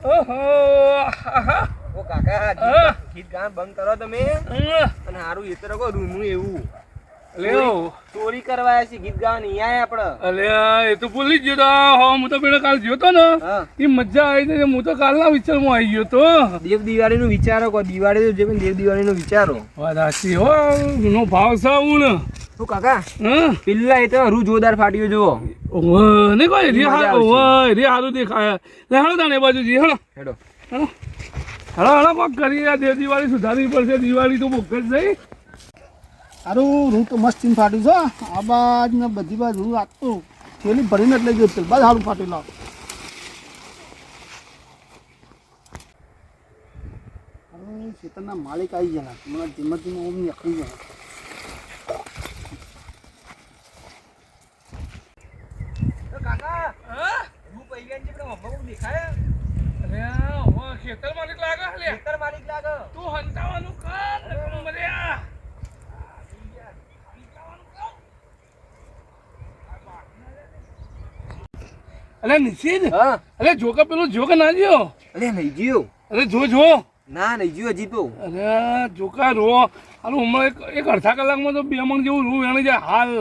ઓહો ઓ કાકા ગીત ગાન બંધ કરો તમે અને હારું એ તો રકો રૂમનું એવું લ્યો ચોરી કરવા છે ગીત ગાવા નહીં આયા આપણે અલ્યા એ તો ભૂલી જ ગયો તો હું તો પેલો કાલ ગયો તો ને એ મજા આવી હતી હું તો કાલના વિચારમાં આવી ગયો તો દેવ દિવાળી નું વિચારો કો દિવાળી જે પણ દેવ દિવાળી નું વિચારો વાત સાચી હો નો ભાવ છે હું ને શું કાકા પેલા એ તો રૂ જોરદાર ફાટ્યો જુઓ ને કોઈ રે હારું દેખાય લે હાલો તાણે બાજુ જી હાલો હેડો હાલો હાલો હાલો કોક કરી આ દેવ દિવાળી સુધારવી પડશે દિવાળી તો બોક જ જઈ સારું રૂ તો મસ્ત ચીન ફાટ્યું છે આ બાજ ને બધી બાજુ રૂ આટલું થેલી ભરીને જ લઈ ગયો બાદ સારું ફાટી લાવ અરે ખેતરના માલિક આવી ગયા મને ધીમે ધીમે ઓમ નીકળી ગયા કાકા રૂ પૈ ગયા છે પણ મમ્મા દેખાય અરે હો ખેતર માલિક લાગે લે ખેતર માલિક લાગે તું હંતાવાનું કર મર્યા અરે નિશિદ અરે જો કે પેલું જો કે ના જ્યો અરે નહીં જીઓ અરે જો ના નહીં જીઓ હજી તો અરે જોકા રો હાલું હમણાં એક અડધા કલાકમાં તો 2 મણ જેવું રૂ એણે જાય હાલ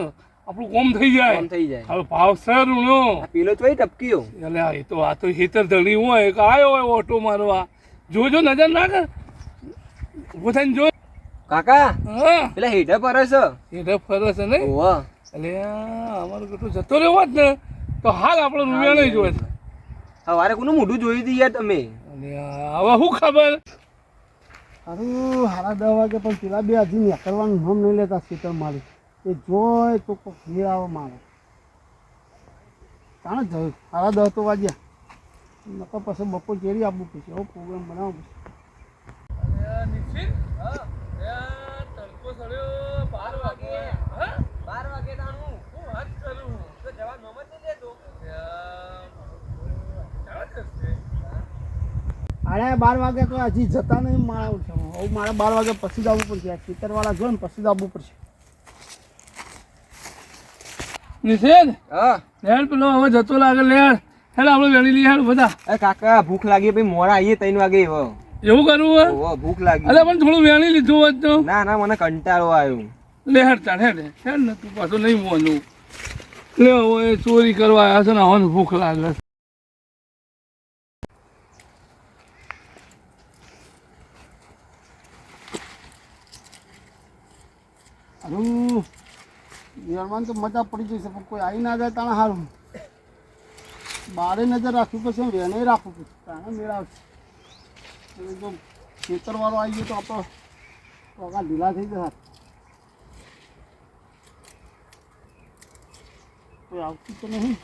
આપણું કોમ થઈ જાય હાલ ભાવ સર રૂનો પેલો તો ટપક્યો એટલે એ તો આ તો હેતર ધણી હોય કે આવ્યો હોય ઓટો મારવા જોજો નજર નાખ ઉભો થઈને જો કાકા હા પેલા હેઠે ફરે છે હેઠે ફરે છે ને ઓવા એટલે અમારું કેટલું જતો રહ્યો હોત ને તો હાલ આપણે રૂપિયા નહીં જોવે સવારે કોનું મોઢું જોયું હતું યાર તમે હવે શું ખબર સારું સાડા 10 વાગે પણ પેલા બે હજી નીકળવાનું નામ નહીં લેતા ખેતર માલિક એ જોઈ તો ઘેર આવે મારે તાણે જ સાડા 10 તો વાગ્યા નકર પછી બપોર કેરી આપવું પડશે એવો પ્રોગ્રામ બનાવવો પડશે તડકો સડ્યો 12 વાગે 12 વાગે તાણું હું વાત કરું તો જવા નોમ જ નહીં દેતો અરે 12 વાગે તો હજી જતા નહીં મારા હવે મારે 12 વાગે પછી જ આવવું પડશે ખેતરવાળા જોઈને પછી જ આવવું પડશે નિષેધ હા લેડ પેલો હવે જતો લાગે લેડ હેડ આપણે વેણી લઈએ હેડ બધા એ કાકા ભૂખ લાગી ભાઈ મોડા આવીએ 3 વાગે એવો એવું કરવું હે ઓવા ભૂખ લાગી અરે પણ થોડું વેણી લીધું હોત તો ના ના મને કંટાળો આવ્યો લે હેડ ચાલ હેડ ને તું પાછું નહીં મોનું લે હવે ચોરી કરવા આવ્યા છે ને હવે ભૂખ લાગે સારું વેરવાનું તો મજા પડી જશે પણ કોઈ આવી ના જાય તાણે સારું બારે નજર રાખવી પડશે વેને રાખવું પડશે તાણે મેળવશે જો ખેતરવાળો આવી ગયો તો આપણો પગા ઢીલા થઈ જશે કોઈ આવતું તો નહીં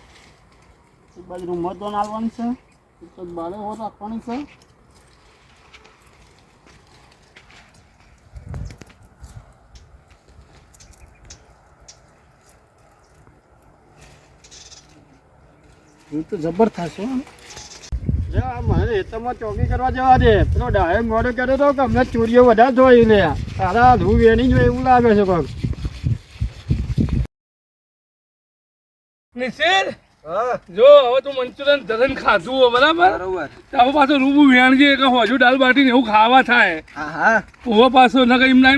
એક બાજુ મતદાન આવવાનું છે એક બાજુ બારે હો રાખવાની છે એ તો જબર થશે મને હેતરમાં ચોકી કરવા જવા દે પેલો ડાયમ મોડો કર્યો તો કે અમને ચોરીઓ વધારે જોઈ લે તારા ધૂ વેણી જોઈએ એવું લાગે છે કોઈક નિષેધ જો હવે તું મંચુરિયન ધરન ખાધું હોય બરાબર હવે પાછો રૂબુ વેણજે કે હોજુ દાલ બાટી ને એવું ખાવા થાય હા હવે પાછો નકર એમ ના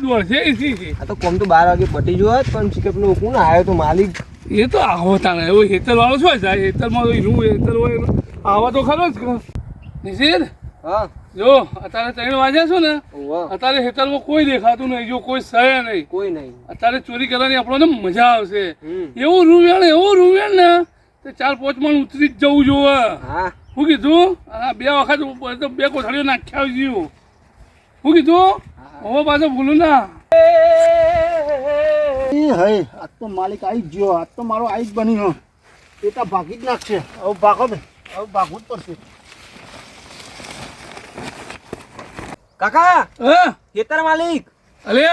દોડશે એસી આ તો કોમ તો 12 વાગે પટી જોત પણ શીખે પેલો કોણ આવ્યો તો માલિક એ તો આવો તાણે એવો હેતર વાળો શું જાય હેતરમાં તો એનું હેતર હોય આવા તો ખરો જ નિષેધ હા જો અત્યારે 3 વાગ્યા છો ને ઓવા અત્યારે હેતરમાં કોઈ દેખાતું નહીં જો કોઈ સહે નહીં કોઈ નહીં અત્યારે ચોરી કરવાની આપણને મજા આવશે એવું રૂવેણ ને તે 4-5 મણ ઉતરી જ જવું જોવે હા શું કીધું આ 2 વખત તો 2 કોથળીઓ નાખ્યા આવ્યું શું કીધું હવે પાછો ભૂલું ના હે આજ તો માલિક આવી જ ગયો આજ તો મારો આવી જ બની ગયો એ તો ભાગી જ નાખશે હવે ભાગો બે હવે ભાગવું જ પડશે કાકા હા ખેતર માલિક અરે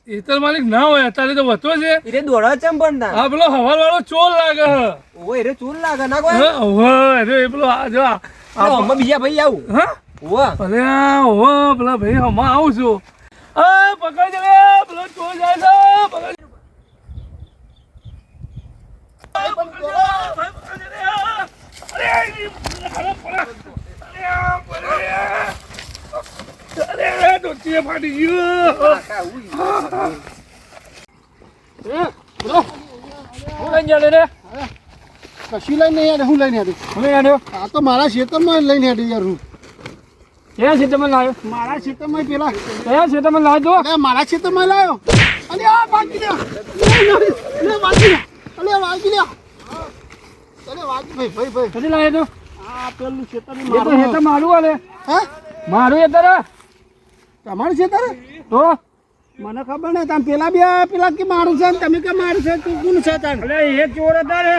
હેતર માલિક ના હોય અત્યારે તો વતો છે ઈરે દોડા ચમ પણ તા હા પેલો હવાર વાળો ચોર લાગે ઓય રે ચૂર લાગે ના કોઈ હવે એ પેલો આ જો અમે બીજા ભાઈ આવું હા ઓવા અરે હો પેલા ભાઈ હમણાં આવું છું પકડ લે પેલો ચોર જાય છે પકડ અરે જે ફાટી ગયું કાકા હું હું લઈને જાડે રે કશું લઈને નહીં યાર હું લઈને હેડી હું લઈને આવ્યો આ તો મારા ખેતરમાં લઈને હેડી યાર હું ક્યાં છે તમે લાવ્યો મારા ખેતરમાં પેલા કયા છે તમે લાવ્યો અરે મારા ખેતરમાં લાવ્યો અરે આ વાગી લે વાગી લે અરે વાગી લે અરે વાગી ભાઈ કદી લાવ્યો તું આ પેલું ખેતર એ તો હેતર મારું હાલે હે મારું હેતર તમારું ખેતર તો મને ખબર નહીં તમે પેલા કે મારું છે ને તમે કે મારું છે તું કોણ છે તને એટલે એ ચોર હતા રે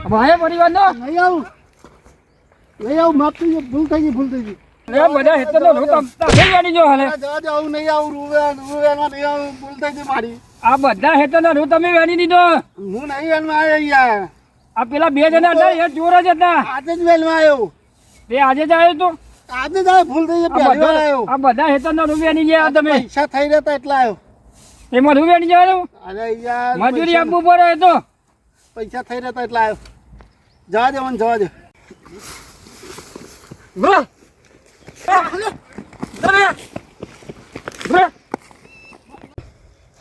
ભાઈ પરિવાર નો નહીં આવું માફ થઈ ગયું ભૂલ થઈ ગઈ બધા હેતર નો તમે જાણી જો હાલે આવું નહીં આવું રૂવેનમાં નહીં આવું ભૂલ થઈ ગઈ મારી આ બધા હેતર નો તમે વેણી દીધો હું નહીં વેલમાં આવ્યો યાર આ પેલા બે જણા હતા એ ચોર જ હતા આજે જ વેલમાં આવ્યો તે આજે જ આવ્યો તો આજે જ આવ્યો ભૂલ થઈ ગઈ પહેલી વાર આવ્યો આ બધા હેતર નો વેણી ગયા તમે પૈસા થઈ રહ્યા એટલે આવ્યો એમાં રૂ વેણી જવાનું અરે યાર મજૂરી આપવું પડે તો પૈસા થઈ રહ્યા એટલે આવ્યો જવા દે મને જવા દે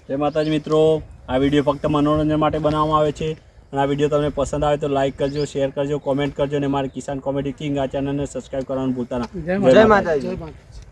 જય માતાજી મિત્રો, આ વિડીયો ફક્ત મનોરંજન માટે બનાવવામાં આવે છે અને આ વિડીયો તમને પસંદ આવે તો લાઈક કરજો, શેર કરજો, કોમેન્ટ કરજો અને મારી કિસાન કોમેડી કિંગ આ ચેનલને સબસ્ક્રાઈબ કરવાનું ભૂલતા ના. જય માતાજી. જય માતાજી.